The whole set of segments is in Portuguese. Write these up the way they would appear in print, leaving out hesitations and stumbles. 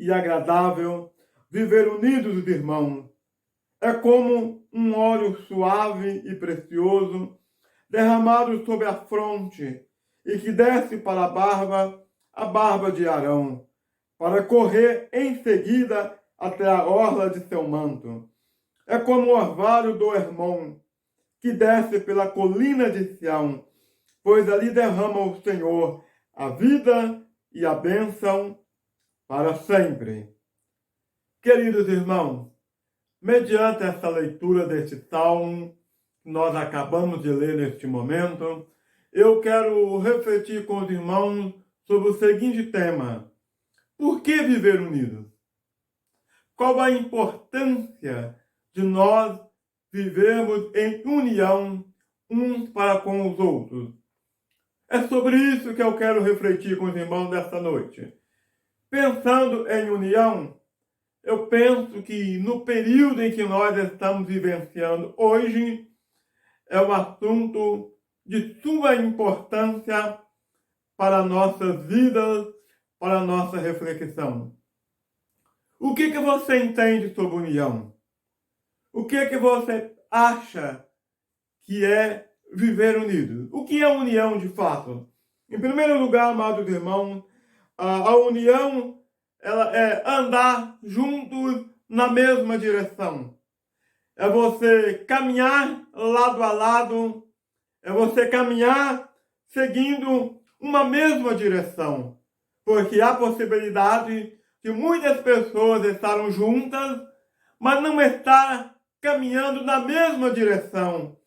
e agradável viver unidos os irmãos. É como um óleo suave e precioso derramado sobre a fronte e que desce para a barba de Arão, para correr em seguida até a orla de seu manto. É como o orvalho do Hermon, que desce pela colina de Sião, pois ali derrama o Senhor a vida e a bênção para sempre. Queridos irmãos, mediante essa leitura deste salmo que nós acabamos de ler neste momento, eu quero refletir com os irmãos sobre o seguinte tema: por que viver unidos? Qual a importância de nós vivermos em união uns para com os outros? É sobre isso que eu quero refletir com os irmãos nesta noite. Pensando em união, eu penso que no período em que nós estamos vivenciando hoje, é um assunto de suma importância para nossas vidas, para a nossa reflexão. O que você entende sobre união? O que você acha que é viver unido? O que é união de fato? Em primeiro lugar, amados irmãos, a união ela é andar juntos na mesma direção. É você caminhar lado a lado, é você caminhar seguindo uma mesma direção. Porque há possibilidade de muitas pessoas estarem juntas, mas não estar caminhando na mesma direção.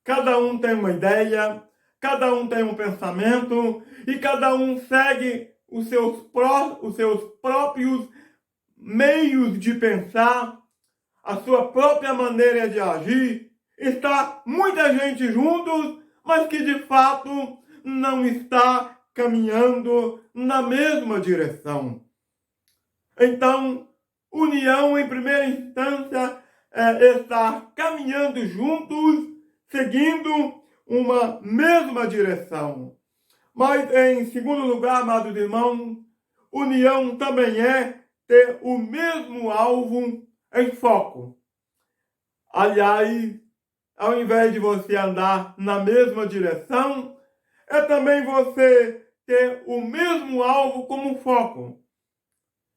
Cada um tem uma ideia, cada um tem um pensamento e cada um segue os seus próprios meios de pensar, a sua própria maneira de agir. Está muita gente juntos, mas que de fato não está caminhando na mesma direção. Então, união em primeira instância é estar caminhando juntos, seguindo uma mesma direção. Mas, em segundo lugar, amados irmãos, união também é ter o mesmo alvo em foco. Aliás, ao invés de você andar na mesma direção, é também você ter o mesmo alvo como foco.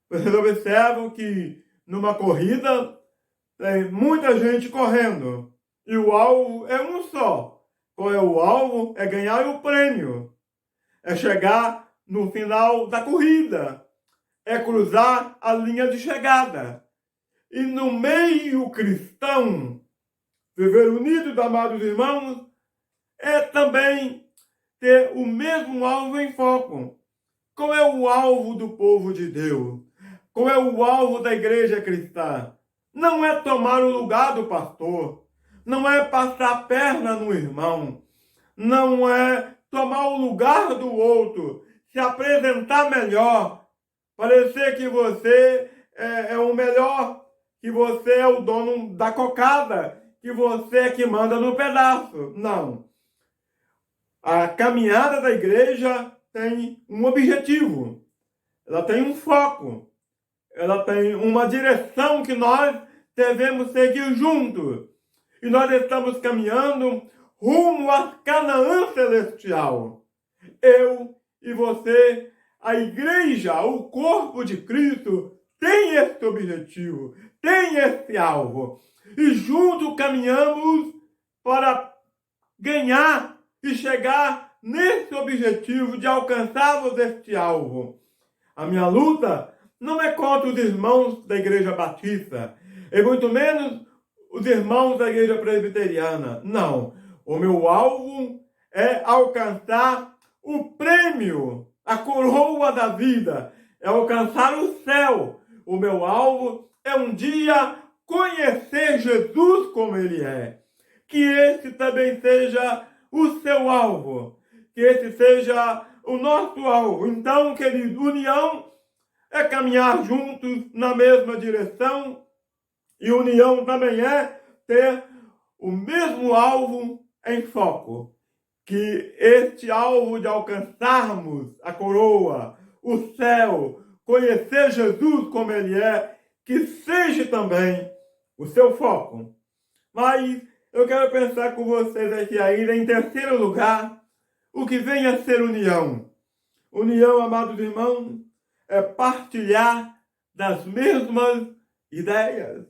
Vocês observam que numa corrida tem muita gente correndo e o alvo é um só. Qual é o alvo? É ganhar o prêmio. É chegar no final da corrida. É cruzar a linha de chegada. E no meio cristão, viver unido, amados irmãos, é também ter o mesmo alvo em foco. Qual é o alvo do povo de Deus? Qual é o alvo da igreja cristã? Não é tomar o lugar do pastor. Não é passar a perna no irmão. Não é tomar o lugar do outro. Se apresentar melhor. Parecer que você é o melhor. Que você é o dono da cocada. Que você é que manda no pedaço. Não. A caminhada da igreja tem um objetivo. Ela tem um foco. Ela tem uma direção que nós devemos seguir juntos. E nós estamos caminhando rumo a Canaã celestial. Eu e você, a igreja, o corpo de Cristo, tem esse objetivo, tem esse alvo. E juntos caminhamos para ganhar e chegar nesse objetivo de alcançarmos este alvo. A minha luta não é contra os irmãos da Igreja Batista, e muito menos os irmãos da Igreja Presbiteriana. Não. O meu alvo é alcançar o prêmio, a coroa da vida, é alcançar o céu. O meu alvo é um dia conhecer Jesus como Ele é. Que esse também seja o seu alvo, que esse seja o nosso alvo. Então, querido, união é caminhar juntos na mesma direção, e união também é ter o mesmo alvo em foco. Que este alvo de alcançarmos a coroa, o céu, conhecer Jesus como Ele é, que seja também o seu foco. Mas eu quero pensar com vocês aqui ainda, em terceiro lugar, o que vem a ser união. União, amados irmãos, é partilhar das mesmas ideias.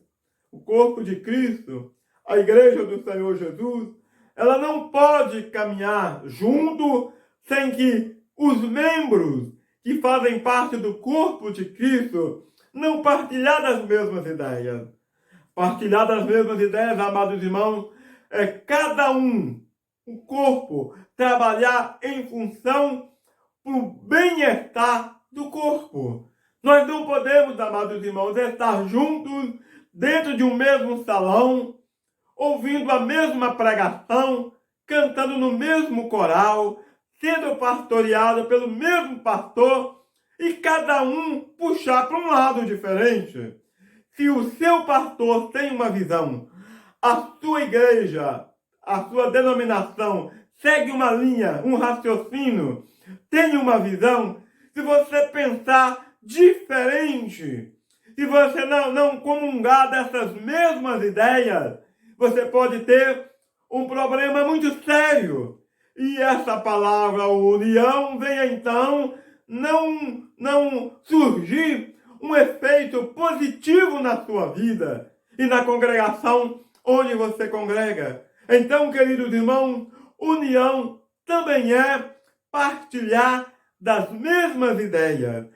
O corpo de Cristo, a igreja do Senhor Jesus, ela não pode caminhar junto sem que os membros que fazem parte do corpo de Cristo não partilhar das mesmas ideias. Partilhar das mesmas ideias, amados irmãos, é cada um, o corpo, trabalhar em função para o bem-estar do corpo. Nós não podemos, amados irmãos, estar juntos dentro de um mesmo salão, ouvindo a mesma pregação, cantando no mesmo coral, sendo pastoreado pelo mesmo pastor e cada um puxar para um lado diferente. Se o seu pastor tem uma visão, a sua igreja, a sua denominação segue uma linha, um raciocínio, tem uma visão, se você pensar diferente, se você não comungar dessas mesmas ideias, você pode ter um problema muito sério. E essa palavra união vem então não surgir um efeito positivo na sua vida e na congregação onde você congrega. Então, queridos irmãos, união também é partilhar das mesmas ideias,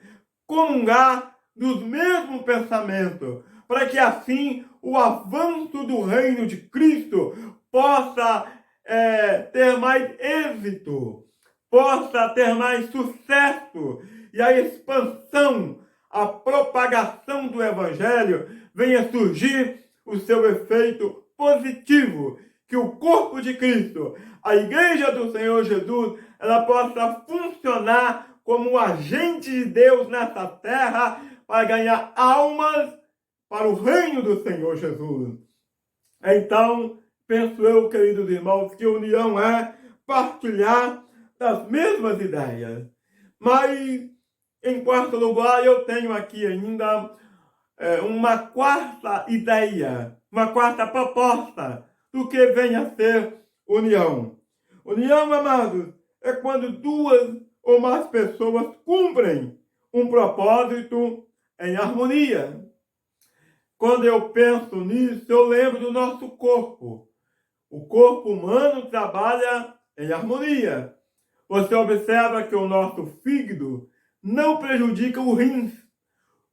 comungar dos mesmos pensamentos, para que assim o avanço do reino de Cristo possa ter mais êxito, possa ter mais sucesso e a expansão, a propagação do Evangelho venha surgir o seu efeito positivo, que o corpo de Cristo, a igreja do Senhor Jesus, ela possa funcionar como um agente de Deus nessa terra para ganhar almas para o reino do Senhor Jesus. Então, penso eu, queridos irmãos, que união é partilhar das mesmas ideias. Mas, em quarto lugar, eu tenho aqui ainda uma quarta ideia, uma quarta proposta do que vem a ser união. União, amados, é quando duas ou mais pessoas cumprem um propósito em harmonia. Quando eu penso nisso, eu lembro do nosso corpo. O corpo humano trabalha em harmonia. Você observa que o nosso fígado não prejudica o rins.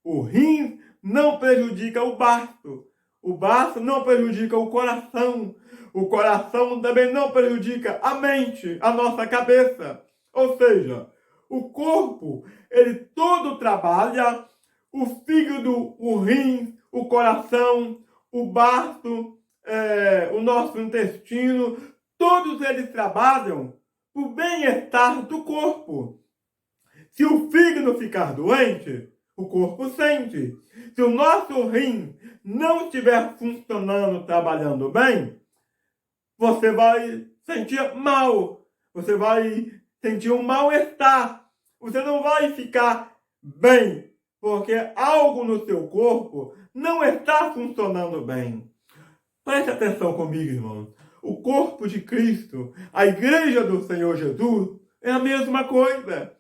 O rins não prejudica o baço. O baço não prejudica o coração. O coração também não prejudica a mente, a nossa cabeça. Ou seja, o corpo, ele todo trabalha, o fígado, o rim, o coração, o baço, o nosso intestino, todos eles trabalham para o bem-estar do corpo. Se o fígado ficar doente, o corpo sente. Se o nosso rim não estiver funcionando, trabalhando bem, você vai sentir mal. Você vai sentir um mal-estar. Você não vai ficar bem, porque algo no seu corpo não está funcionando bem. Preste atenção comigo, irmão. O corpo de Cristo, a igreja do Senhor Jesus, é a mesma coisa.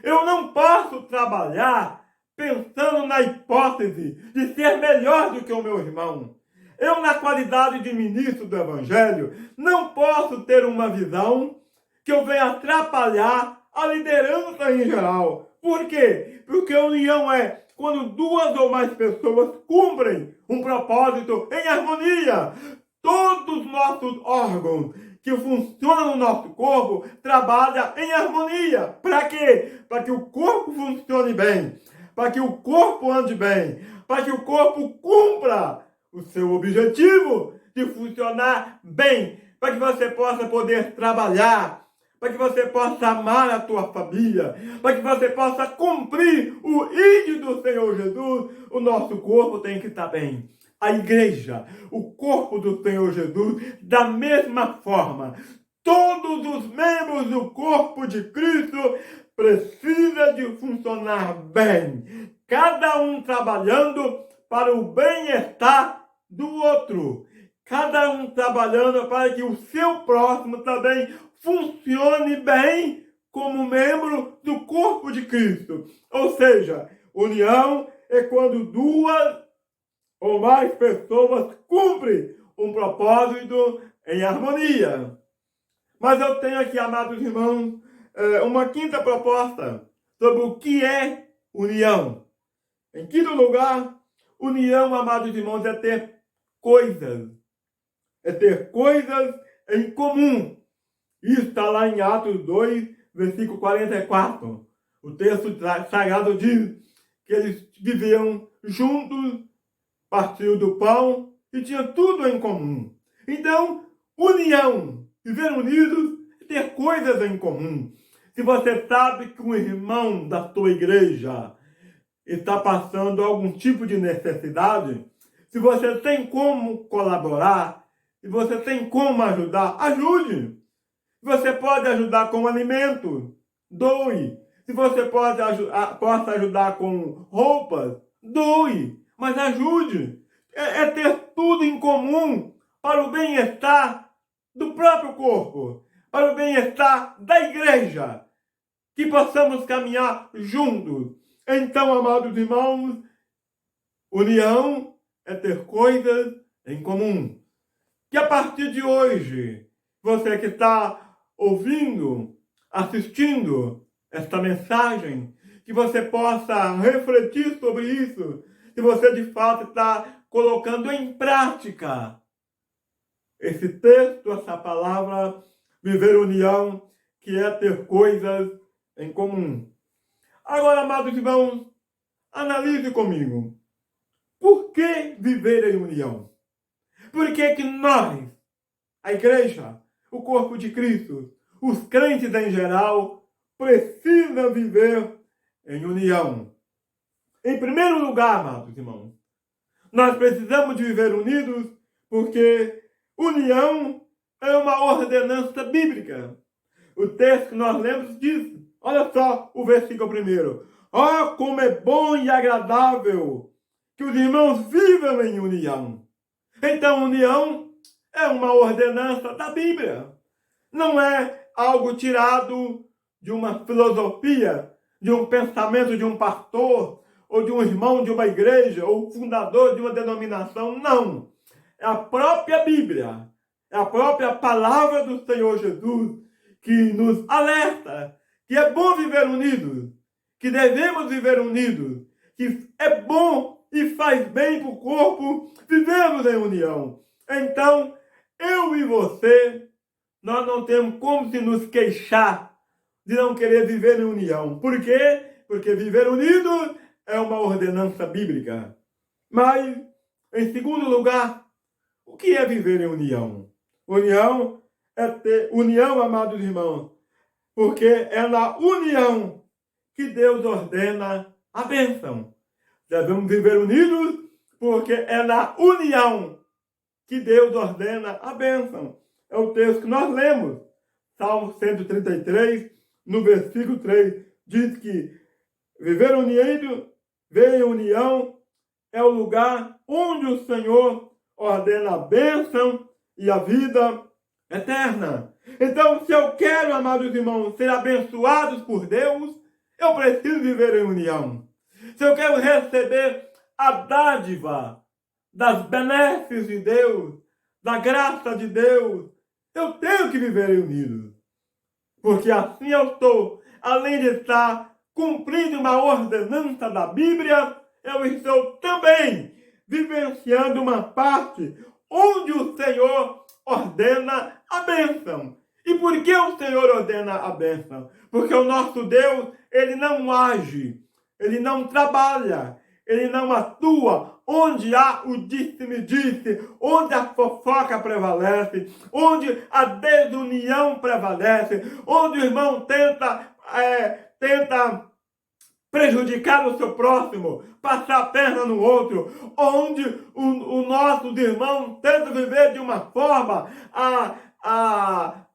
Eu não posso trabalhar pensando na hipótese de ser melhor do que o meu irmão. Eu, na qualidade de ministro do Evangelho, não posso ter uma visão que eu venha atrapalhar a liderança em geral. Por quê? Porque a união é quando duas ou mais pessoas cumprem um propósito em harmonia. Todos os nossos órgãos que funcionam no nosso corpo trabalham em harmonia. Para quê? Para que o corpo funcione bem, para que o corpo ande bem, para que o corpo cumpra o seu objetivo de funcionar bem, para que você possa poder trabalhar, para que você possa amar a tua família, para que você possa cumprir o ídolo do Senhor Jesus. O nosso corpo tem que estar bem. A igreja, o corpo do Senhor Jesus, da mesma forma, todos os membros do corpo de Cristo precisam de funcionar bem, cada um trabalhando para o bem-estar do outro, cada um trabalhando para que o seu próximo também funcione bem como membro do corpo de Cristo. Ou seja, união é quando duas ou mais pessoas cumprem um propósito em harmonia. Mas eu tenho aqui, amados irmãos, uma quinta proposta sobre o que é união. Em quinto lugar, união, amados irmãos, é ter coisas. É ter coisas em comum. Isso está lá em Atos 2, versículo 44. O texto sagrado diz que eles viviam juntos, partiam do pão e tinham tudo em comum. Então, união, viver unidos, ter coisas em comum. Se você sabe que um irmão da sua igreja está passando algum tipo de necessidade, se você tem como colaborar, se você tem como ajudar, ajude. Se você pode ajudar com alimento, doe. Se você possa ajudar com roupas, doe. Mas ajude. É ter tudo em comum para o bem-estar do próprio corpo, para o bem-estar da igreja, que possamos caminhar juntos. Então, amados irmãos, união é ter coisas em comum. Que a partir de hoje, você que está ouvindo, assistindo esta mensagem, que você possa refletir sobre isso, se você de fato está colocando em prática esse texto, essa palavra, viver união, que é ter coisas em comum. Agora, amados irmãos, analise comigo. Por que viver em união? Por que nós, a igreja, o corpo de Cristo, os crentes em geral, precisam viver em união? Em primeiro lugar, amados irmãos, nós precisamos de viver unidos porque união é uma ordenança bíblica. O texto que nós lemos diz, olha só o versículo primeiro. Oh, como é bom e agradável que os irmãos vivam em união. Então, união é uma ordenança da Bíblia. Não é algo tirado de uma filosofia, de um pensamento de um pastor, ou de um irmão de uma igreja, ou fundador de uma denominação. Não. É a própria Bíblia, é a própria palavra do Senhor Jesus que nos alerta que é bom viver unidos, que devemos viver unidos, que é bom e faz bem para o corpo vivermos em união. Então, eu e você, nós não temos como se nos queixar de não querer viver em união. Por quê? Porque viver unidos é uma ordenança bíblica. Mas, em segundo lugar, o que é viver em união? União é ter união, amados irmãos, porque é na união que Deus ordena a bênção. Devemos viver unidos porque é na união que Deus ordena a bênção. É o texto que nós lemos. Salmo 133, no versículo 3, diz que viver unido, ver em união, é o lugar onde o Senhor ordena a bênção e a vida eterna. Então, se eu quero, amados irmãos, ser abençoados por Deus, eu preciso viver em união. Se eu quero receber a dádiva das benesses de Deus, da graça de Deus, eu tenho que viver em unido. Porque assim eu estou, além de estar cumprindo uma ordenança da Bíblia, eu estou também vivenciando uma parte onde o Senhor ordena a bênção. E por que o Senhor ordena a bênção? Porque o nosso Deus, ele não age, ele não trabalha, ele não atua onde há o disse-me-disse, onde a fofoca prevalece, onde a desunião prevalece, onde o irmão tenta prejudicar o seu próximo, passar a perna no outro, onde os nossos irmãos tentam viver de uma forma a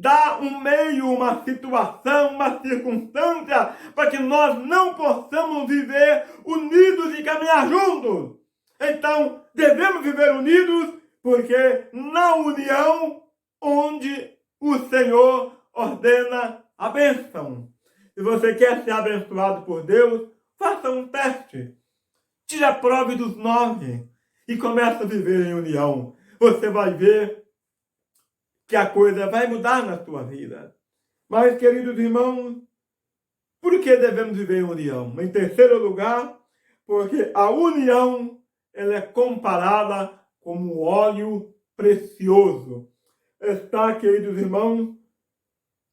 dá um meio, uma situação, uma circunstância para que nós não possamos viver unidos e caminhar juntos. Então, devemos viver unidos, porque na união onde o Senhor ordena a bênção. Se você quer ser abençoado por Deus, faça um teste. Tire a prova dos 9 e comece a viver em união. Você vai ver que a coisa vai mudar na sua vida. Mas, queridos irmãos, por que devemos viver em união? Em terceiro lugar, porque a união ela é comparada como óleo precioso. Está, queridos irmãos,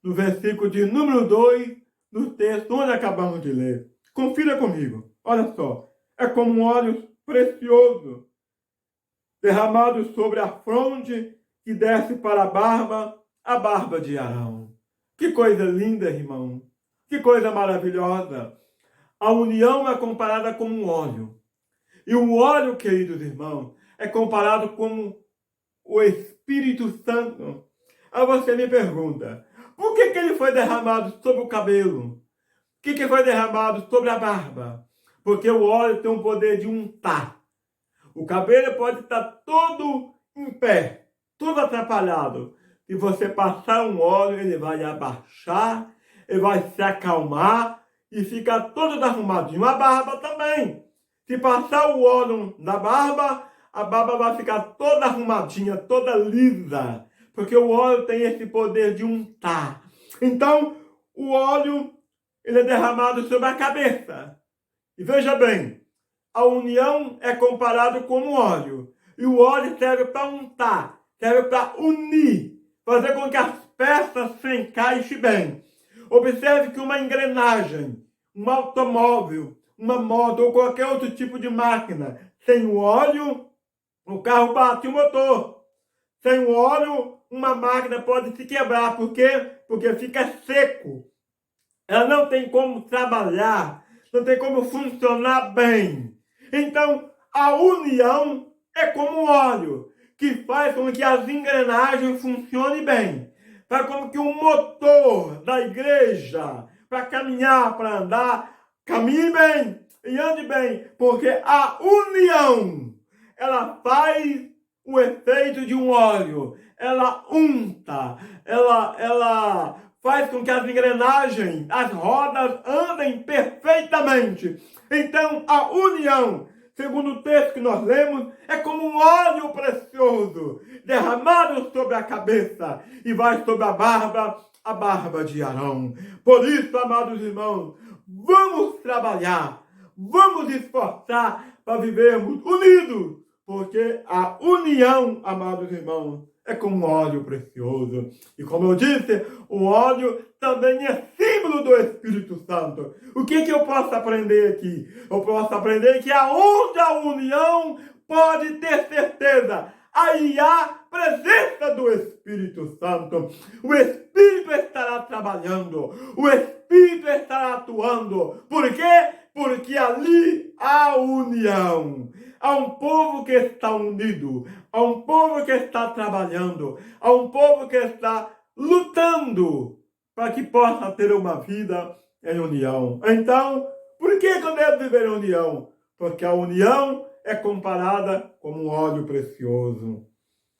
no versículo de número 2, do texto onde acabamos de ler. Confira comigo. Olha só. É como um óleo precioso, derramado sobre a fronte que desce para a barba de Arão. Que coisa linda, irmão. Que coisa maravilhosa. A união é comparada com um óleo. E o óleo, queridos irmãos, é comparado com o Espírito Santo. Aí você me pergunta, por que ele foi derramado sobre o cabelo? Por que foi derramado sobre a barba? Porque o óleo tem o poder de untar. O cabelo pode estar todo em pé, todo atrapalhado. Se você passar um óleo, ele vai abaixar, ele vai se acalmar e fica todo arrumadinho. A barba também. Se passar o óleo na barba, a barba vai ficar toda arrumadinha, toda lisa. Porque o óleo tem esse poder de untar. Então, o óleo ele é derramado sobre a cabeça. E veja bem, a união é comparado com o óleo. E o óleo serve para untar, serve para unir, fazer com que as peças se encaixem bem. Observe que uma engrenagem, um automóvel, uma moto ou qualquer outro tipo de máquina, sem o óleo, o carro bate o motor. Sem o óleo, uma máquina pode se quebrar. Por quê? Porque fica seco. Ela não tem como trabalhar, não tem como funcionar bem. Então, a união é como um óleo, que faz com que as engrenagens funcionem bem. Faz com que o motor da igreja, para caminhar, para andar, caminhe bem e ande bem. Porque a união, ela faz o efeito de um óleo. Ela unta, ela faz com que as engrenagens, as rodas andem perfeitamente. Então, a união, segundo o texto que nós lemos, é como um óleo precioso, derramado sobre a cabeça e vai sobre a barba de Arão. Por isso, amados irmãos, vamos trabalhar, vamos esforçar para vivermos unidos, porque a união, amados irmãos, é como um óleo precioso. E como eu disse, o óleo também é símbolo do Espírito Santo. O que eu posso aprender aqui? Eu posso aprender que aonde a união pode ter certeza, aí há presença do Espírito Santo. O Espírito estará trabalhando, o Espírito estará atuando. Por quê? Porque ali há união. Há um povo que está unido, há um povo que está trabalhando, há um povo que está lutando para que possa ter uma vida em união. Então, por que eu devo viver em união? Porque a união é comparada como um óleo precioso.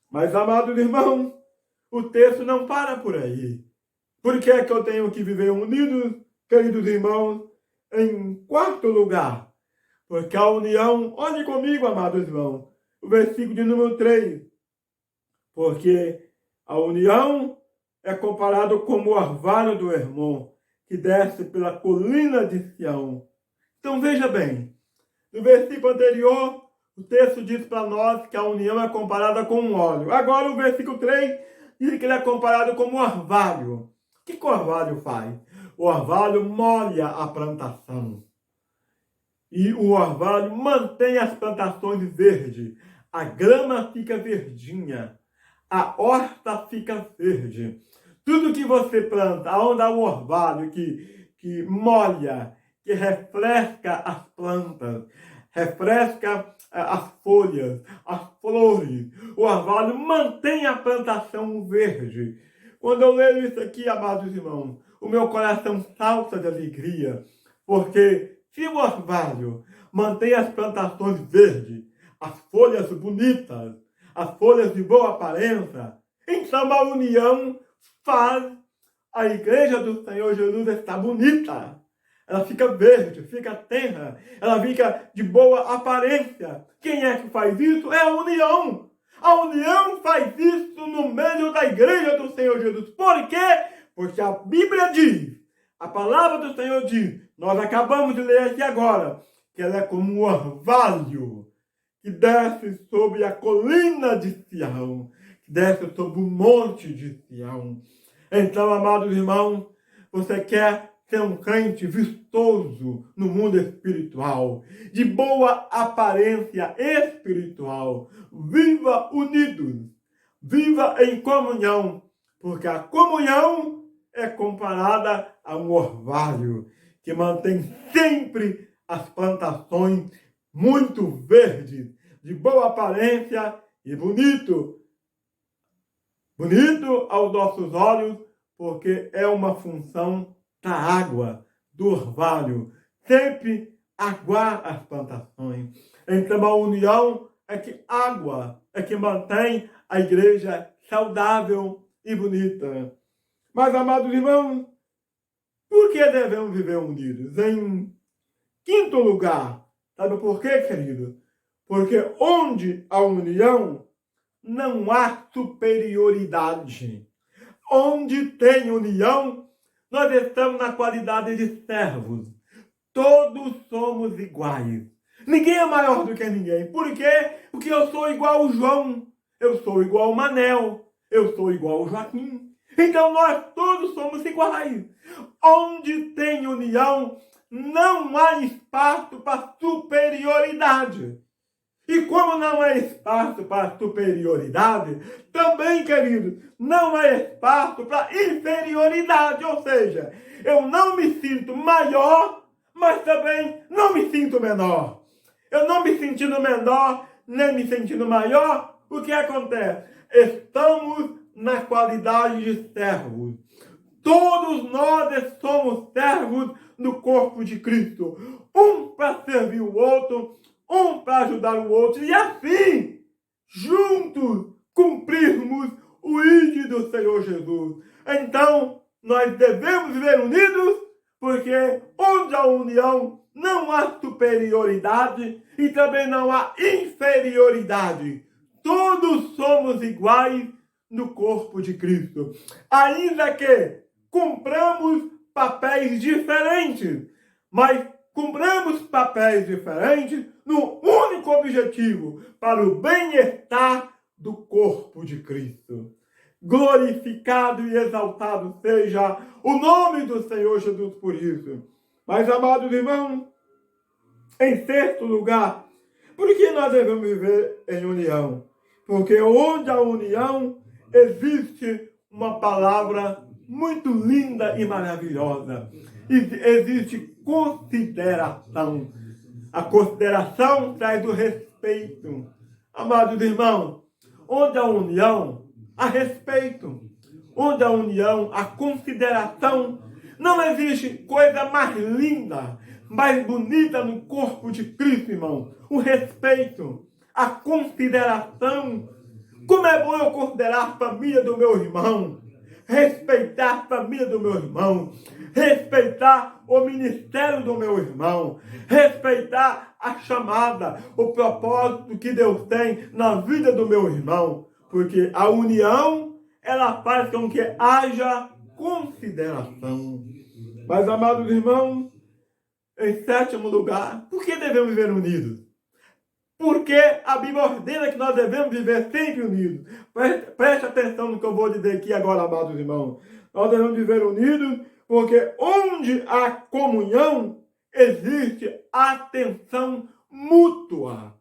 Mas, amados irmãos, o texto não para por aí. Por que eu tenho que viver unidos, queridos irmãos? Em quarto lugar, porque a união, olhe comigo, amados irmãos, o versículo de número 3. Porque a união é comparado como o orvalho do Hermon, que desce pela colina de Sião. Então veja bem, no versículo anterior, o texto diz para nós que a união é comparada com um óleo. Agora o versículo 3 diz que ele é comparado como um orvalho. O que o orvalho faz? O orvalho molha a plantação. E o orvalho mantém as plantações verdes. A grama fica verdinha. A horta fica verde. Tudo que você planta, onde há o orvalho que molha, que refresca as plantas, refresca as folhas, as flores. O orvalho mantém a plantação verde. Quando eu leio isso aqui, amados irmãos, o meu coração salta de alegria, porque se o orvalho mantém as plantações verdes, as folhas bonitas, as folhas de boa aparência, então a união faz a igreja do Senhor Jesus estar bonita. Ela fica verde, fica tenra, ela fica de boa aparência. Quem é que faz isso? É a união. A união faz isso no meio da igreja do Senhor Jesus. Por quê? Porque a Bíblia diz, a palavra do Senhor diz, nós acabamos de ler aqui agora, que ela é como um orvalho que desce sobre a colina de Sião, que desce sobre o monte de Sião. Então, amados irmãos, você quer ser um crente vistoso no mundo espiritual, de boa aparência espiritual. Viva unidos, viva em comunhão, porque a comunhão é comparada a um orvalho que mantém sempre as plantações muito verdes, de boa aparência e bonito. Bonito aos nossos olhos, porque é uma função da água, do orvalho, sempre aguar as plantações. Então a união é que água, é que mantém a igreja saudável e bonita. Mas, amados irmãos, por que devemos viver unidos? Em quinto lugar, sabe por quê, querido? Porque onde há união, não há superioridade. Onde tem união, nós estamos na qualidade de servos. Todos somos iguais. Ninguém é maior do que ninguém. Por quê? Porque eu sou igual ao João. Eu sou igual ao Manel. Eu sou igual ao Joaquim. Então nós todos somos iguais. Onde tem união, não há espaço para superioridade. E como não há espaço para superioridade, também, querido, não há espaço para inferioridade. Ou seja, eu não me sinto maior, mas também não me sinto menor. Eu não me sentindo menor, nem me sentindo maior, o que acontece? Estamos na qualidade de servos. Todos nós somos servos no corpo de Cristo. Um para servir o outro, um para ajudar o outro, e assim, juntos, cumprirmos o ID do Senhor Jesus. Então, nós devemos viver unidos, porque onde há união, não há superioridade e também não há inferioridade. Todos somos iguais no corpo de Cristo. Ainda que cumpramos papéis diferentes, mas cumpramos papéis diferentes no único objetivo, para o bem-estar do corpo de Cristo. Glorificado e exaltado seja o nome do Senhor Jesus por isso. Mas, amados irmãos, em sexto lugar, por que nós devemos viver em união? Porque onde há união, existe uma palavra muito linda e maravilhosa. Existe consideração. A consideração traz o respeito. Amados irmãos, onde há união, há respeito. Onde há união, há consideração. Não existe coisa mais linda, mais bonita no corpo de Cristo, irmão. O respeito, a consideração. Como é bom eu considerar a família do meu irmão, respeitar a família do meu irmão, respeitar o ministério do meu irmão, respeitar a chamada, o propósito que Deus tem na vida do meu irmão, porque a união, ela faz com que haja consideração. Mas, amados irmãos, em sétimo lugar, por que devemos viver unidos? Porque a Bíblia ordena que nós devemos viver sempre unidos. Preste atenção no que eu vou dizer aqui agora, amados irmãos. Nós devemos viver unidos porque onde há comunhão, existe atenção mútua.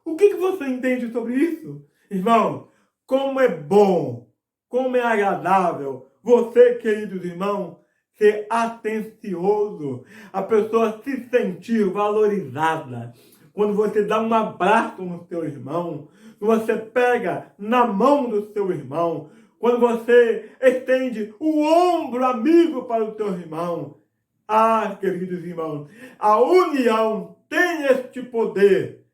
O que você entende sobre isso? Irmão, como é bom, como é agradável você, queridos irmãos, ser atencioso, a pessoa se sentir valorizada. Quando você dá um abraço no seu irmão, quando você pega na mão do seu irmão, quando você estende o ombro amigo para o teu irmão. Ah, queridos irmãos, a união tem este poder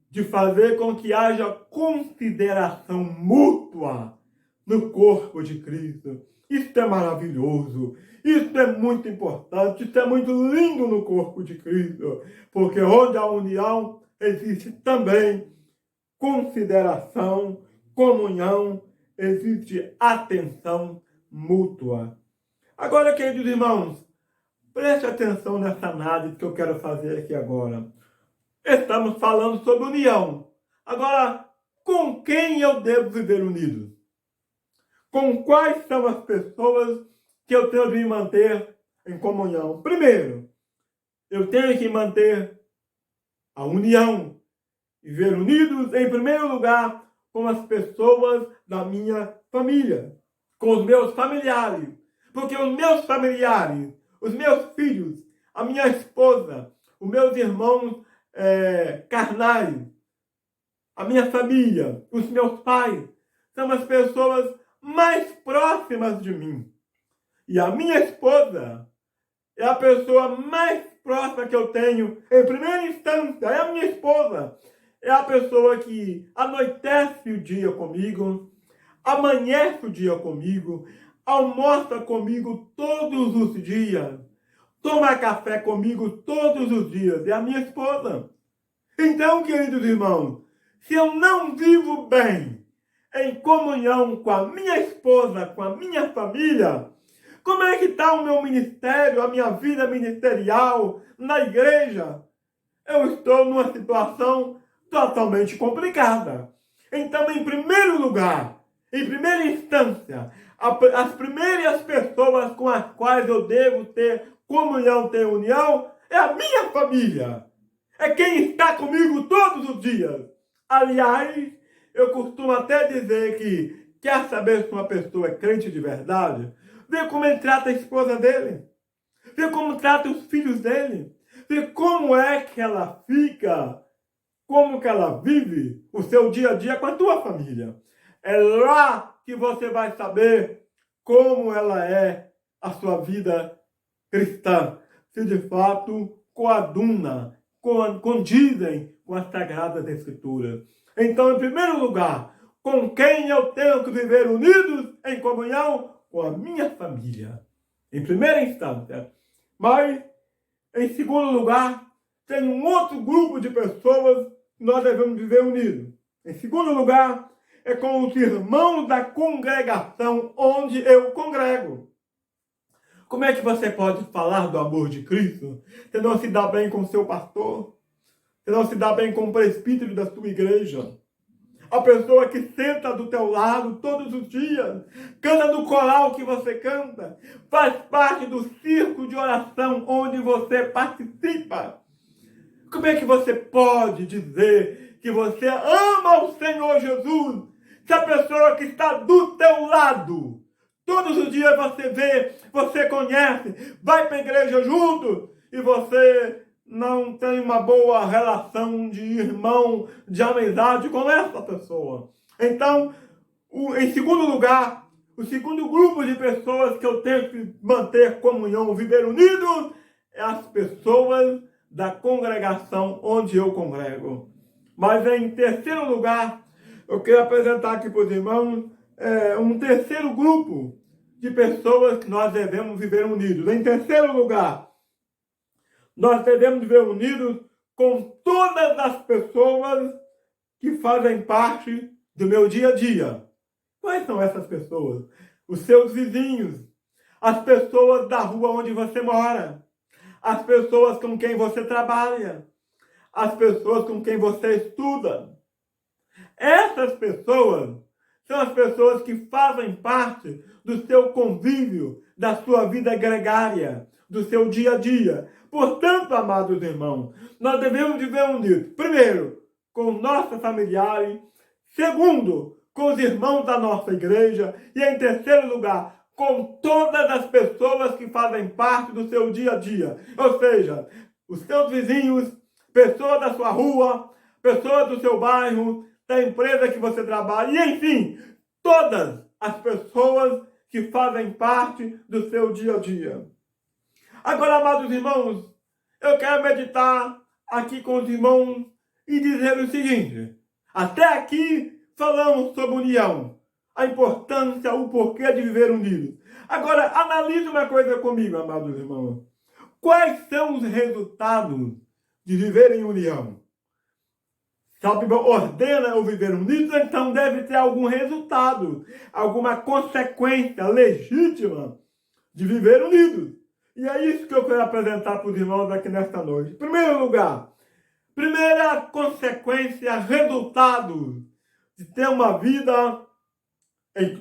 de fazer com que haja consideração mútua no corpo de Cristo. Isso é maravilhoso, isso é muito importante, isso é muito lindo no corpo de Cristo, porque onde há união existe também consideração, comunhão, existe atenção mútua. Agora, queridos irmãos, preste atenção nessa análise que eu quero fazer aqui agora. Estamos falando sobre união. Agora, com quem eu devo viver unido? Com quais são as pessoas que eu tenho de me manter em comunhão? Primeiro, eu tenho que manter a união. Viver unidos, em primeiro lugar, com as pessoas da minha família, com os meus familiares. Porque os meus familiares, os meus filhos, a minha esposa, os meus irmãos carnais, a minha família, os meus pais, são as pessoas mais próximas de mim. E a minha esposa é a pessoa mais próxima que eu tenho, em primeira instância, é a minha esposa. É a pessoa que anoitece o dia comigo, amanhece o dia comigo, almoça comigo todos os dias, toma café comigo todos os dias. É a minha esposa. Então, queridos irmãos, se eu não vivo bem em comunhão com a minha esposa, com a minha família, como é que está o meu ministério, a minha vida ministerial na igreja? Eu estou numa situação totalmente complicada. Então, em primeiro lugar, em primeira instância, as primeiras pessoas com as quais eu devo ter comunhão, ter união, é a minha família. É quem está comigo todos os dias. Aliás, eu costumo até dizer que quer saber se uma pessoa é crente de verdade? Vê como ele trata a esposa dele. Vê como trata os filhos dele. Vê como é que ela fica, como que ela vive o seu dia a dia com a tua família. É lá que você vai saber como ela é a sua vida cristã. Se de fato coaduna, condizem com as Sagradas Escrituras. Então, em primeiro lugar, com quem eu tenho que viver unidos em comunhão? Com a minha família. Em primeira instância. Mas, em segundo lugar, tem um outro grupo de pessoas que nós devemos viver unidos. Em segundo lugar, é com os irmãos da congregação onde eu congrego. Como é que você pode falar do amor de Cristo? Você não se dá bem com o seu pastor? Você não se dá bem com o presbítero da sua igreja? A pessoa que senta do teu lado todos os dias, canta no coral que você canta, faz parte do círculo de oração onde você participa. Como é que você pode dizer que você ama o Senhor Jesus se a pessoa que está do teu lado, todos os dias você vê, você conhece, vai para a igreja junto e você não tem uma boa relação de irmão, de amizade com essa pessoa? Então, em segundo lugar, o segundo grupo de pessoas que eu tenho que manter comunhão, viver unidos, é as pessoas da congregação onde eu congrego. Mas em terceiro lugar, eu quero apresentar aqui para os irmãos um terceiro grupo de pessoas que nós devemos viver unidos. Em terceiro lugar, nós devemos viver unidos com todas as pessoas que fazem parte do meu dia a dia. Quais são essas pessoas? Os seus vizinhos, as pessoas da rua onde você mora, as pessoas com quem você trabalha, as pessoas com quem você estuda. Essas pessoas são as pessoas que fazem parte do seu convívio, da sua vida gregária, do seu dia a dia. Portanto, amados irmãos, nós devemos viver unidos. Primeiro, com nossos familiares. Segundo, com os irmãos da nossa igreja. E em terceiro lugar, com todas as pessoas que fazem parte do seu dia a dia. Ou seja, os seus vizinhos, pessoas da sua rua, pessoas do seu bairro, da empresa que você trabalha, e enfim, todas as pessoas que fazem parte do seu dia a dia. Agora, amados irmãos, eu quero meditar aqui com os irmãos e dizer o seguinte: até aqui falamos sobre união, a importância, o porquê de viver unidos. Agora, analise uma coisa comigo, amados irmãos. Quais são os resultados de viver em união? Se a Bíblia ordena o viver unidos, então deve ter algum resultado, alguma consequência legítima de viver unidos. E é isso que eu quero apresentar para os irmãos aqui nesta noite. Em primeiro lugar, primeira consequência, resultado de ter uma vida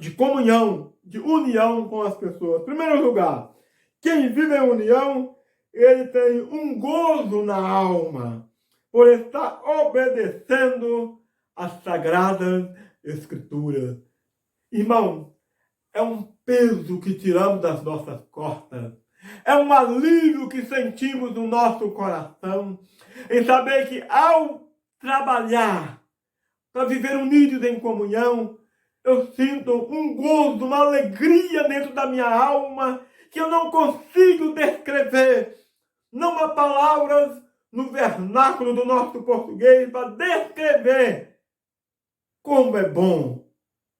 de comunhão, de união com as pessoas. Em primeiro lugar, quem vive em união, ele tem um gozo na alma, por estar obedecendo às sagradas escrituras. Irmão, é um peso que tiramos das nossas costas. É um alívio que sentimos no nosso coração em saber que ao trabalhar para viver unidos em comunhão, eu sinto um gozo, uma alegria dentro da minha alma que eu não consigo descrever. Não há palavras no vernáculo do nosso português para descrever como é bom,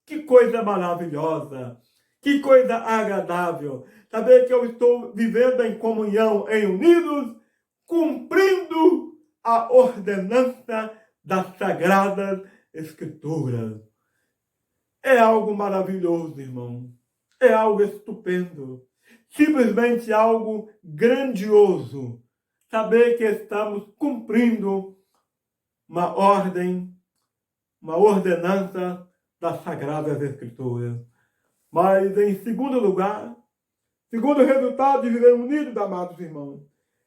que coisa maravilhosa, que coisa agradável. Saber que eu estou vivendo em comunhão, em unidos, cumprindo a ordenança das sagradas escrituras. É algo maravilhoso, irmão. É algo estupendo. Simplesmente algo grandioso. Saber que estamos cumprindo uma ordem, uma ordenança das sagradas escrituras. Mas, em segundo lugar, segundo resultado de viver unido, amados irmãos,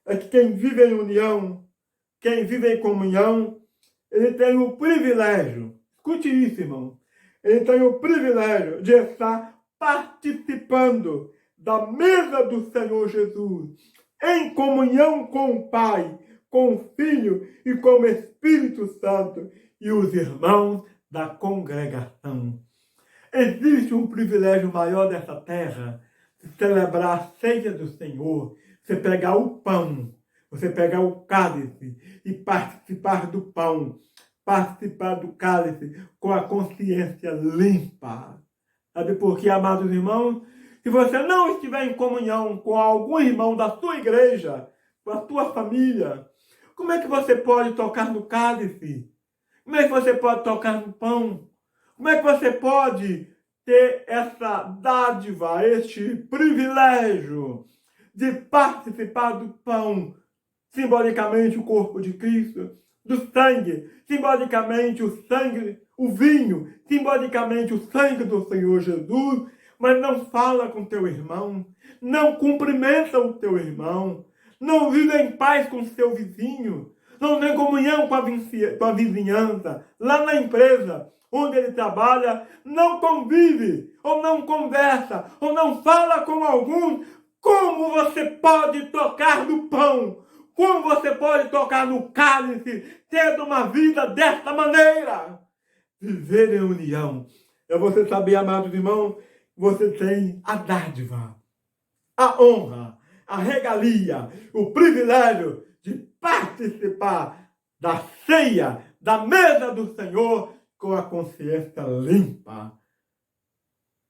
é que quem vive em união, quem vive em comunhão, ele tem o privilégio, escute isso, irmão, ele tem o privilégio de estar participando da mesa do Senhor Jesus, em comunhão com o Pai, com o Filho e com o Espírito Santo e os irmãos da congregação. Existe um privilégio maior dessa terra de celebrar a ceia do Senhor, você pegar o pão, você pegar o cálice e participar do pão, participar do cálice com a consciência limpa. Sabe por quê, amados irmãos? Se você não estiver em comunhão com algum irmão da sua igreja, com a sua família, como é que você pode tocar no cálice? Como é que você pode tocar no pão? Como é que você pode ter essa dádiva, este privilégio de participar do pão, simbolicamente o corpo de Cristo, do sangue, simbolicamente o sangue, o vinho, simbolicamente o sangue do Senhor Jesus, mas não fala com teu irmão, não cumprimenta o teu irmão, não vive em paz com o seu vizinho, não tem comunhão com a vizinhança, lá na empresa onde ele trabalha, não convive, ou não conversa, ou não fala com algum. Como você pode tocar no pão? Como você pode tocar no cálice, tendo uma vida desta maneira? Viver em união. É você saber, amados irmãos, você tem a dádiva, a honra, a regalia, o privilégio de participar da ceia, da mesa do Senhor, com a consciência limpa.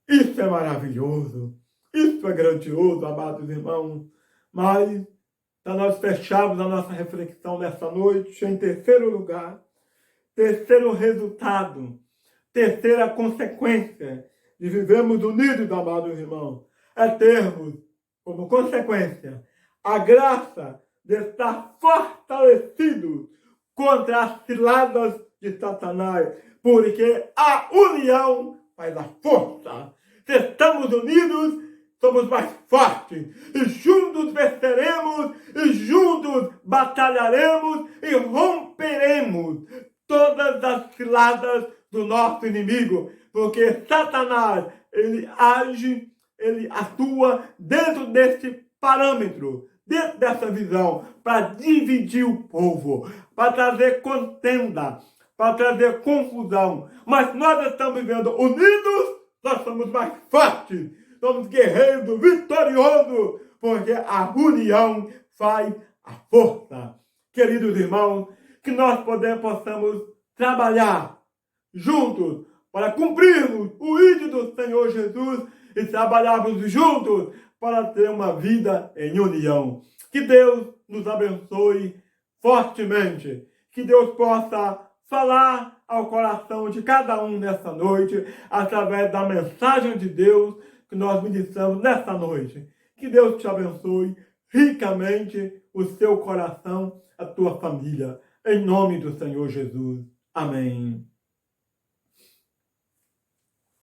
Isso é maravilhoso. Isso é grandioso, amados irmãos. Mas, para nós fecharmos a nossa reflexão nesta noite, em terceiro lugar, terceiro resultado, terceira consequência de vivermos unidos, amados irmãos, é termos, como consequência, a graça de estar fortalecidos contra as ciladas de Satanás, porque a união faz a força. Se estamos unidos, somos mais fortes, e juntos venceremos, e juntos batalharemos, e romperemos todas as ciladas do nosso inimigo, porque Satanás, ele age, ele atua dentro desse parâmetro, dentro dessa visão, para dividir o povo, para trazer contenda, para trazer confusão. Mas nós estamos vivendo unidos, nós somos mais fortes, somos guerreiros vitoriosos, porque a união faz a força. Queridos irmãos, que nós possamos trabalhar juntos para cumprirmos o ídolo do Senhor Jesus e trabalharmos juntos para ter uma vida em união. Que Deus nos abençoe fortemente. Que Deus possa falar ao coração de cada um nessa noite, através da mensagem de Deus que nós ministramos nessa noite. Que Deus te abençoe ricamente o seu coração, a tua família. Em nome do Senhor Jesus. Amém.